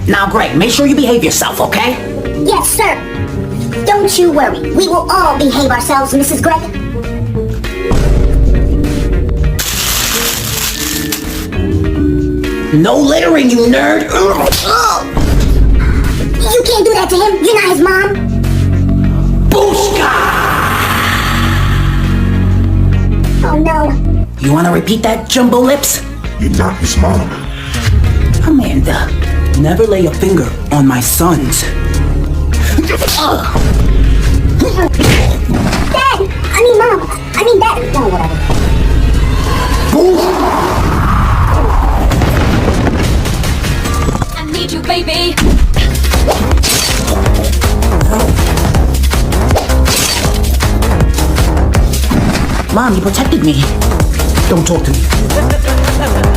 Now, Greg, make sure you behave yourself, okay? Yes, sir. Don't you worry. We will all behave ourselves, Mrs. Greg. No littering, you nerd! You can't do that to him. You're not his mom. Booshka! Oh, no. You wanna repeat that, Jumbo Lips? You're not his mom. Amanda, never lay a finger on my sons. Dad! I mean, Mom. I mean, Dad. Oh, whatever. I need you, baby. Mom, you protected me. Don't talk to me.